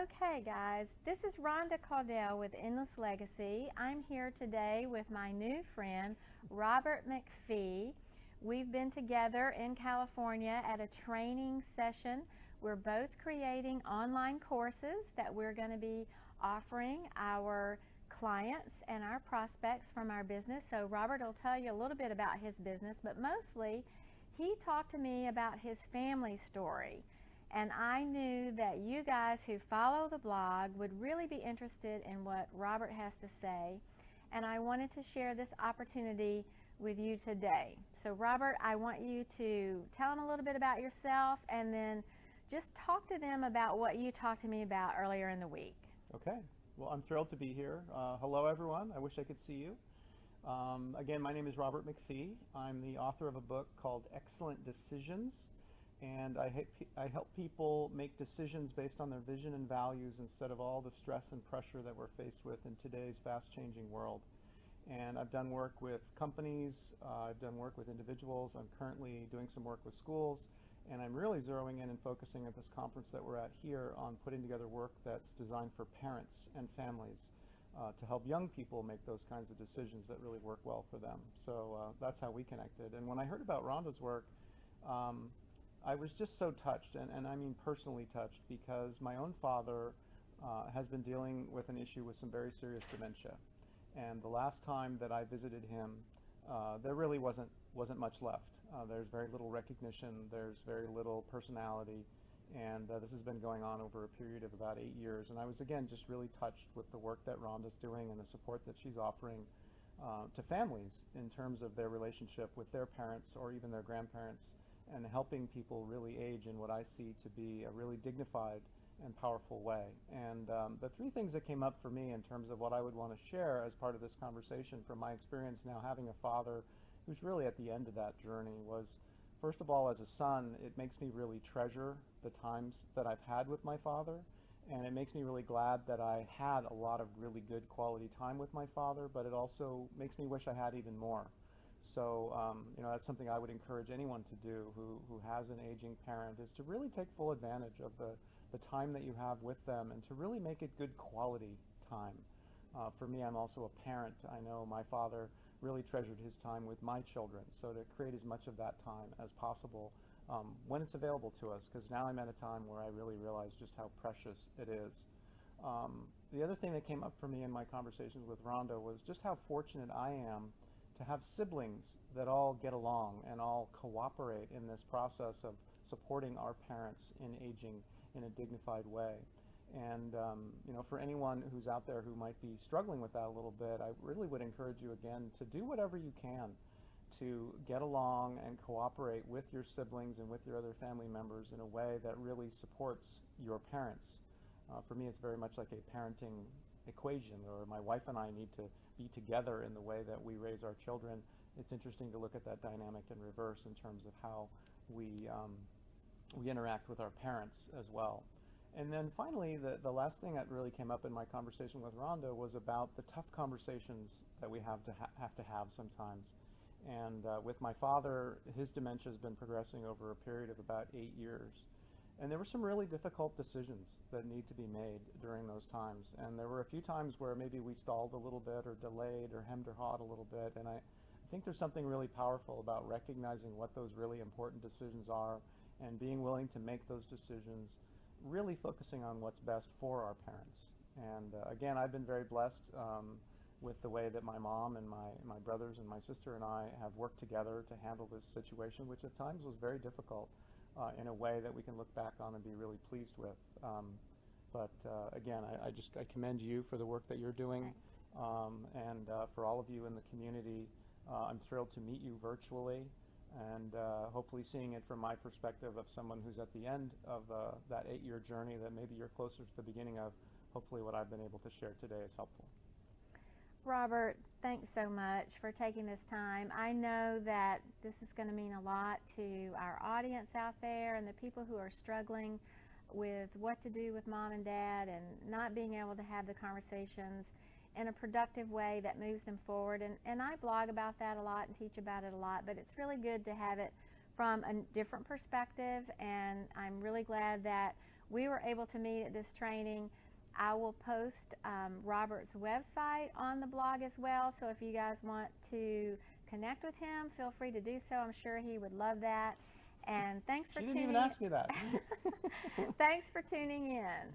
Okay guys, this is Rhonda Caudell with Endless Legacy. I'm here today with my new friend, Robert McPhee. We've been together in California at a training session. We're both creating online courses that we're going to be offering our clients and our prospects from our business. So Robert will tell you a little bit about his business, but mostly he talked to me about his family story. And I knew that you guys who follow the blog would really be interested in what Robert has to say. And I wanted to share this opportunity with you today. So Robert, I want you to tell them a little bit about yourself and then just talk to them about what you talked to me about earlier in the week. Okay. Well, I'm thrilled to be here. Hello, everyone. I wish I could see you. Again, my name is Robert McPhee. I'm the author of a book called Excellent Decisions. And I help people make decisions based on their vision and values instead of all the stress and pressure that we're faced with in today's fast-changing world. And I've done work with companies, I've done work with individuals, I'm currently doing some work with schools, and I'm really zeroing in and focusing at this conference that we're at here on putting together work that's designed for parents and families to help young people make those kinds of decisions that really work well for them. So that's how we connected. And when I heard about Rhonda's work, I was just so touched, and I mean personally touched, because my own father has been dealing with an issue with some very serious dementia. And the last time that I visited him, there really wasn't much left. There's very little recognition, there's very little personality, and this has been going on over a period of about 8 years. And I was, again, just really touched with the work that Rhonda's doing and the support that she's offering to families in terms of their relationship with their parents or even their grandparents, and helping people really age in what I see to be a really dignified and powerful way. And the three things that came up for me in terms of what I would want to share as part of this conversation from my experience now having a father who's really at the end of that journey was, first of all, as a son, it makes me really treasure the times that I've had with my father. And it makes me really glad that I had a lot of really good quality time with my father, but it also makes me wish I had even more. So, that's something I would encourage anyone to do who has an aging parent, is to really take full advantage of the time that you have with them and to really make it good quality time. For me, I'm also a parent. I know my father really treasured his time with my children, so to create as much of that time as possible when it's available to us, because now I'm at a time where I really realize just how precious it is. The other thing that came up for me in my conversations with Rhonda was just how fortunate I am to have siblings that all get along and all cooperate in this process of supporting our parents in aging in a dignified way. And for anyone who's out there who might be struggling with that a little bit, I really would encourage you again to do whatever you can to get along and cooperate with your siblings and with your other family members in a way that really supports your parents. For me, it's very much like a parenting equation, or my wife and I need to be together in the way that we raise our children. It's interesting to look at that dynamic in reverse in terms of how we interact with our parents as well. And then finally, the last thing that really came up in my conversation with Rhonda was about the tough conversations that we have to have sometimes. And with my father, his dementia has been progressing over a period of about 8 years. And there were some really difficult decisions that need to be made during those times. And there were a few times where maybe we stalled a little bit or delayed or hemmed or hawed a little bit. And I think there's something really powerful about recognizing what those really important decisions are and being willing to make those decisions, really focusing on what's best for our parents. And again, I've been very blessed with the way that my mom and my brothers and my sister and I have worked together to handle this situation, which at times was very difficult. In a way that we can look back on and be really pleased with. Again, I commend you for the work that you're doing, and for all of you in the community. I'm thrilled to meet you virtually, and hopefully seeing it from my perspective of someone who's at the end of that 8-year journey that maybe you're closer to the beginning of. Hopefully what I've been able to share today is helpful. Robert, thanks so much for taking this time. I know that this is going to mean a lot to our audience out there and the people who are struggling with what to do with mom and dad and not being able to have the conversations in a productive way that moves them forward. And I blog about that a lot and teach about it a lot, but it's really good to have it from a different perspective, and I'm really glad that we were able to meet at this training. I will post Robert's website on the blog as well, so if you guys want to connect with him, feel free to do so. I'm sure he would love that. And thanks for tuning in. She didn't even ask me that. Thanks for tuning in.